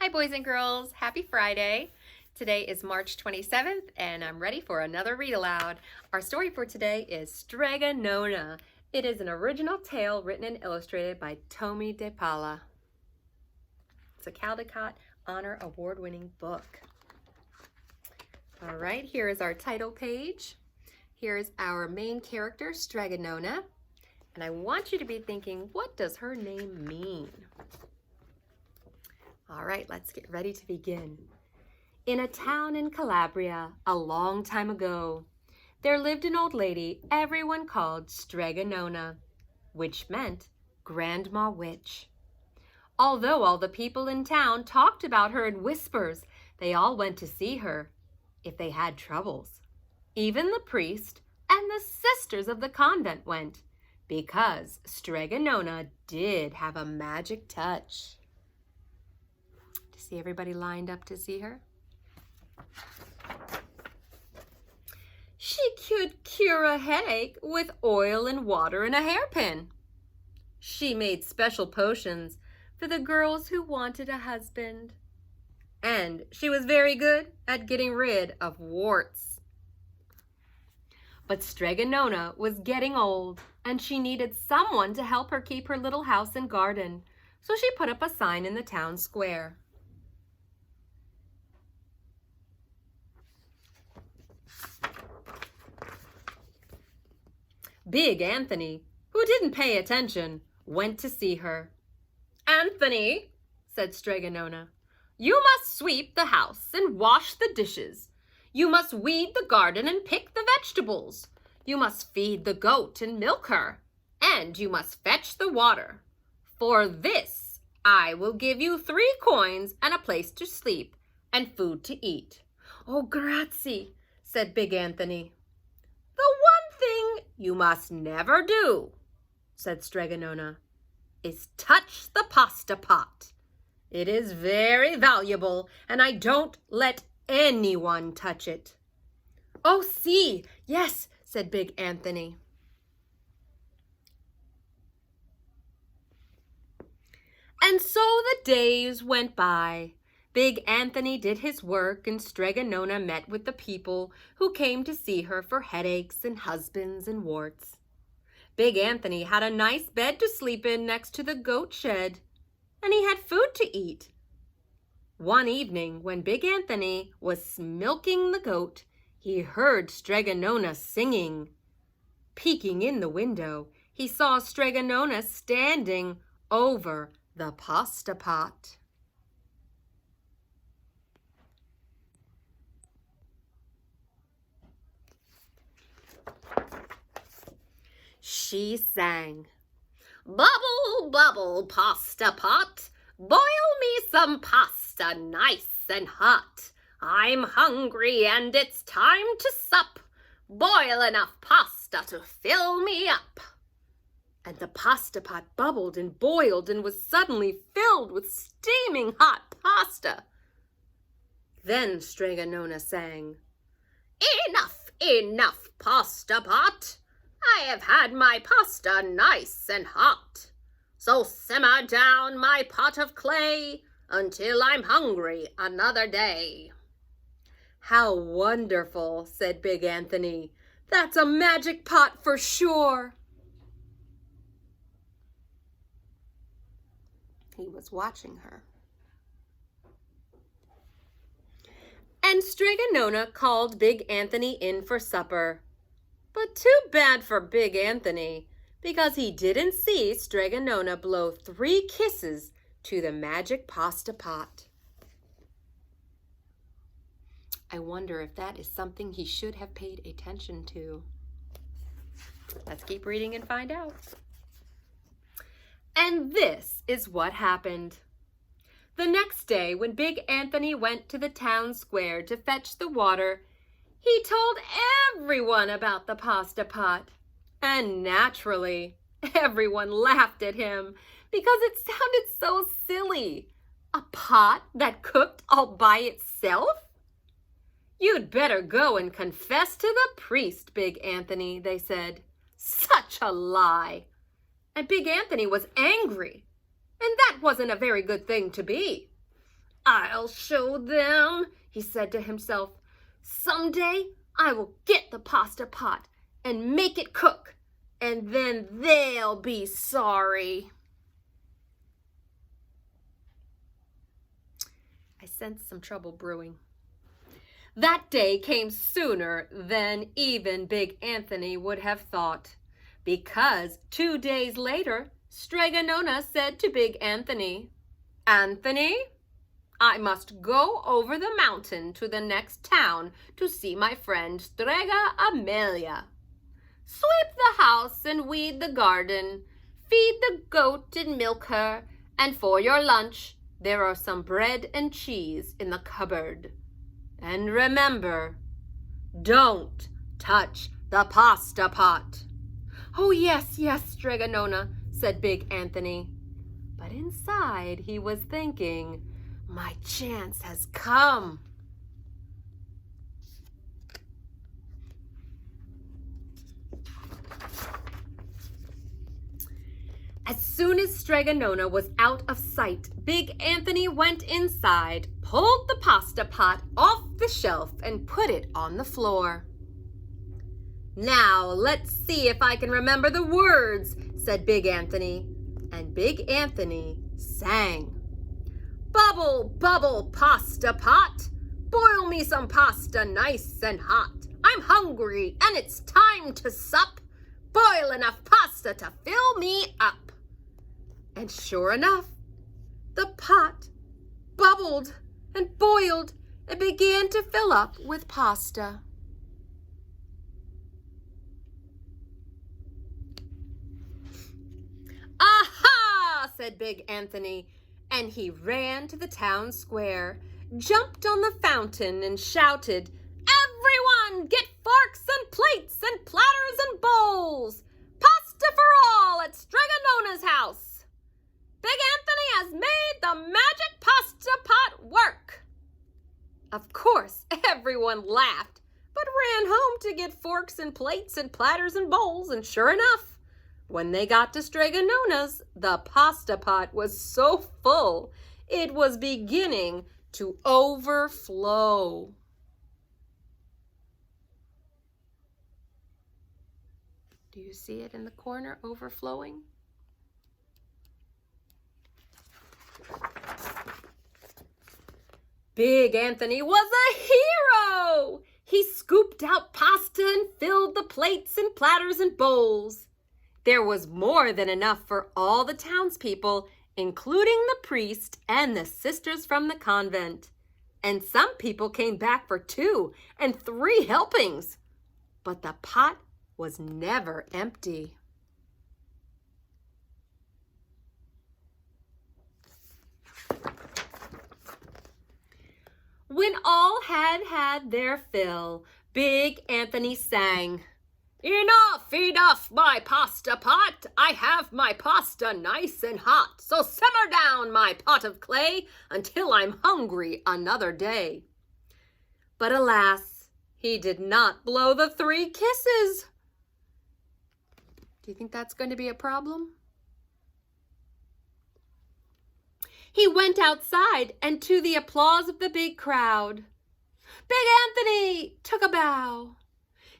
Hi boys and girls, happy Friday. Today is March 27th and I'm ready for another read aloud. Our story for today is Strega Nona. It is an original tale written and illustrated by Tommy DePaula. It's a Caldecott Honor Award-winning book. All right, here is our title page. Here's our main character, Strega Nona. And I want you to be thinking, what does her name mean? All right, let's get ready to begin. In a town in Calabria, a long time ago, there lived an old lady everyone called Strega Nona, which meant Grandma Witch. Although all the people in town talked about her in whispers, they all went to see her if they had troubles. Even the priest and the sisters of the convent went, because Strega Nona did have a magic touch. See everybody lined up to see her? She could cure a headache with oil and water and a hairpin. She made special potions for the girls who wanted a husband. And she was very good at getting rid of warts. But Strega Nona was getting old, and she needed someone to help her keep her little house and garden, so she put up a sign in the town square. Big Anthony, who didn't pay attention, went to see her. "Anthony," said Strega Nona, "you must sweep the house and wash the dishes. You must weed the garden and pick the vegetables. You must feed the goat and milk her. And you must fetch the water. For this, I will give you 3 coins and a place to sleep and food to eat." "Oh, grazie," said Big Anthony. "The one thing you must never do," said Strega Nona, "is touch the pasta pot. It is very valuable, and I don't let anyone touch it." "Oh, see, yes," said Big Anthony. And so the days went by. Big Anthony did his work, and Strega Nona met with the people who came to see her for headaches and husbands and warts. Big Anthony had a nice bed to sleep in next to the goat shed, and he had food to eat. One evening, when Big Anthony was milking the goat, he heard Strega Nona singing. Peeking in the window, he saw Strega Nona standing over the pasta pot. She sang, "Bubble, bubble, pasta pot, boil me some pasta nice and hot. I'm hungry and it's time to sup. Boil enough pasta to fill me up." And the pasta pot bubbled and boiled and was suddenly filled with steaming hot pasta. Then Strega Nona sang, "Enough, enough, pasta pot. I have had my pasta nice and hot. So simmer down my pot of clay until I'm hungry another day." "How wonderful," said Big Anthony. "That's a magic pot for sure." He was watching her. And Strega Nona called Big Anthony in for supper. But too bad for Big Anthony, because he didn't see Strega Nona blow 3 kisses to the magic pasta pot. I wonder if that is something he should have paid attention to. Let's keep reading and find out. And this is what happened. The next day, when Big Anthony went to the town square to fetch the water, he told everyone about the pasta pot. And naturally, everyone laughed at him because it sounded so silly. A pot that cooked all by itself? "You'd better go and confess to the priest, Big Anthony," they said. Such a lie. And Big Anthony was angry, and that wasn't a very good thing to be. I'll show them, he said to himself. Someday I will get the pasta pot and make it cook, and then they'll be sorry. I sensed some trouble brewing. That day came sooner than even Big Anthony would have thought, because 2 days later, Strega Nona said to Big Anthony, Anthony, I must go over the mountain to the next town to see my friend Strega Amelia. Sweep the house and weed the garden, feed the goat and milk her, and for your lunch, there are some bread and cheese in the cupboard. And remember, don't touch the pasta pot. Oh, yes, Strega Nona, said Big Anthony. But inside he was thinking, my chance has come. As soon as Strega Nona was out of sight, Big Anthony went inside, pulled the pasta pot off the shelf, and put it on the floor. Now, let's see if I can remember the words, said Big Anthony. And Big Anthony sang. Bubble, bubble, pasta pot, boil me some pasta nice and hot. I'm hungry and it's time to sup. Boil enough pasta to fill me up. And sure enough, the pot bubbled and boiled and began to fill up with pasta. Aha! Said Big Anthony, and he ran to the town square, jumped on the fountain, and shouted, Everyone, get forks and plates and platters and bowls! Pasta for all at Strega Nona's house! Big Anthony has made the magic pasta pot work! Of course, everyone laughed, but ran home to get forks and plates and platters and bowls, and sure enough, when they got to Strega Nona's, the pasta pot was so full, it was beginning to overflow. Do you see it in the corner overflowing? Big Anthony was a hero! He scooped out pasta and filled the plates and platters and bowls. There was more than enough for all the townspeople, including the priest and the sisters from the convent. And some people came back for 2 and 3 helpings. But the pot was never empty. When all had had their fill, Big Anthony sang, Enough, my pasta pot. I have my pasta nice and hot. So simmer down, my pot of clay, until I'm hungry another day. But alas, he did not blow the 3 kisses. Do you think that's going to be a problem? He went outside, and to the applause of the big crowd, Big Anthony took a bow.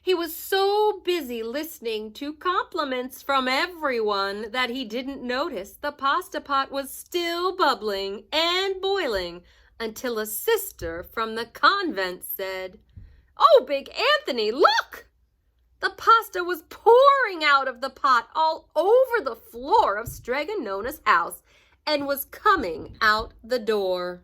He was so busy listening to compliments from everyone that he didn't notice the pasta pot was still bubbling and boiling until a sister from the convent said, Oh, Big Anthony, look! The pasta was pouring out of the pot all over the floor of Strega Nona's house and was coming out the door.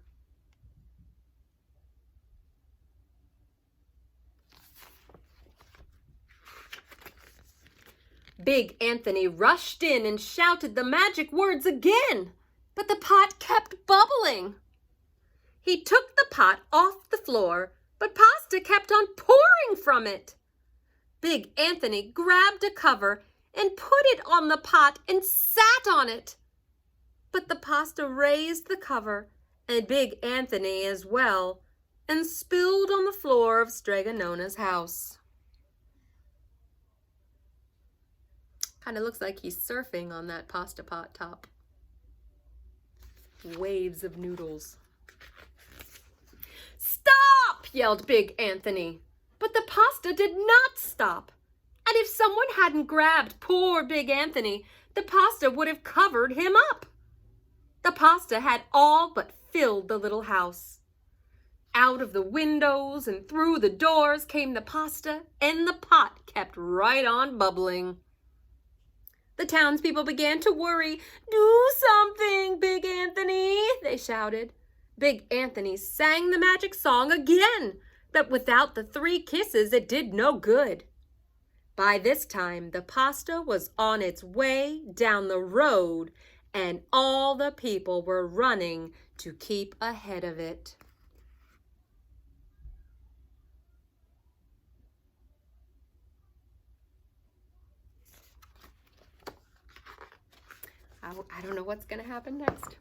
Big Anthony rushed in and shouted the magic words again, but the pot kept bubbling. He took the pot off the floor, but pasta kept on pouring from it. Big Anthony grabbed a cover and put it on the pot and sat on it. But the pasta raised the cover, and Big Anthony as well, and spilled on the floor of Strega Nona's house. Kind of looks like he's surfing on that pasta pot top. Waves of noodles. yelled Big Anthony. But the pasta did not stop. And if someone hadn't grabbed poor Big Anthony, the pasta would have covered him up. The pasta had all but filled the little house. Out of the windows and through the doors came the pasta, and the pot kept right on bubbling. The townspeople began to worry. "Do something, Big Anthony," they shouted. Big Anthony sang the magic song again, but without the 3 kisses, it did no good. By this time, the pasta was on its way down the road, and all the people were running to keep ahead of it. I don't know what's going to happen next.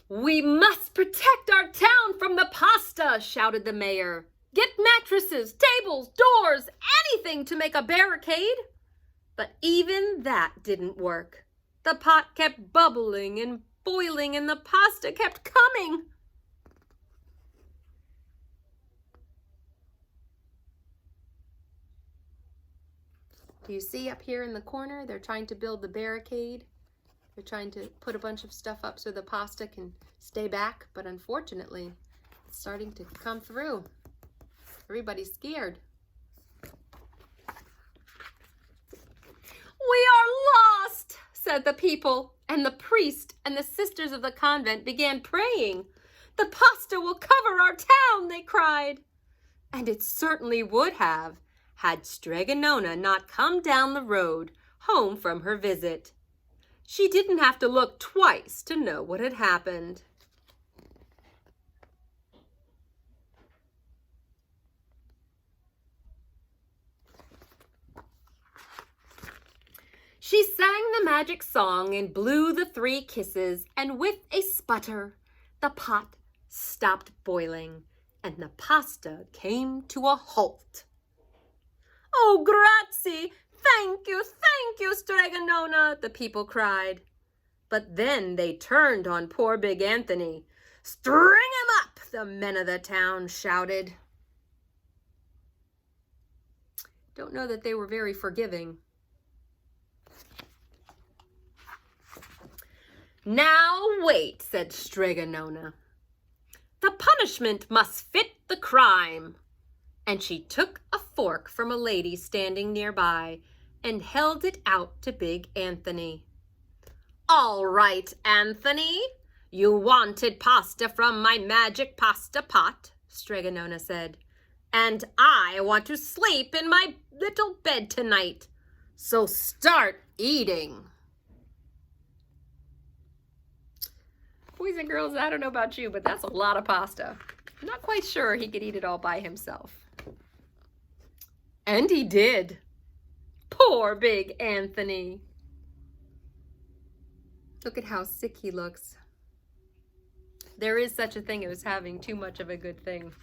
"We must protect our town from the pasta," shouted the mayor. "Get mattresses, tables, doors, anything to make a barricade." But even that didn't work. The pot kept bubbling and boiling, and the pasta kept coming. Do you see up here in the corner? They're trying to build the barricade. They're trying to put a bunch of stuff up so the pasta can stay back, but unfortunately, it's starting to come through. Everybody's scared. "We are lost," said the people, and the priest and the sisters of the convent began praying. "The pasta will cover our town," they cried. And it certainly would have, had Strega Nona not come down the road home from her visit. She didn't have to look twice to know what had happened. She sang the magic song and blew the 3 kisses, and with a sputter, the pot stopped boiling, and the pasta came to a halt. "Oh, grazie! Thank you, Strega Nona," the people cried. But then they turned on poor Big Anthony. "String him up," the men of the town shouted. Don't know that they were very forgiving. "Now wait," said Strega Nona. "The punishment must fit the crime." And she took a fork from a lady standing nearby and held it out to Big Anthony. "All right, Anthony, you wanted pasta from my magic pasta pot," Strega Nona said. "And I want to sleep in my little bed tonight. So start eating." Boys and girls, I don't know about you, but that's a lot of pasta. I'm not quite sure he could eat it all by himself. And he did. Poor Big Anthony. Look at how sick he looks. There is such a thing as having too much of a good thing.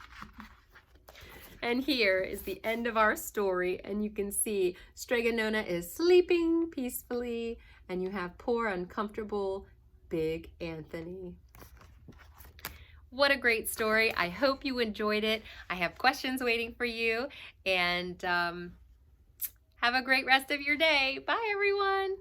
And here is the end of our story, and you can see Strega Nona is sleeping peacefully, and you have poor, uncomfortable Big Anthony. What a great story. I hope you enjoyed it. I have questions waiting for you, and have a great rest of your day. Bye, everyone.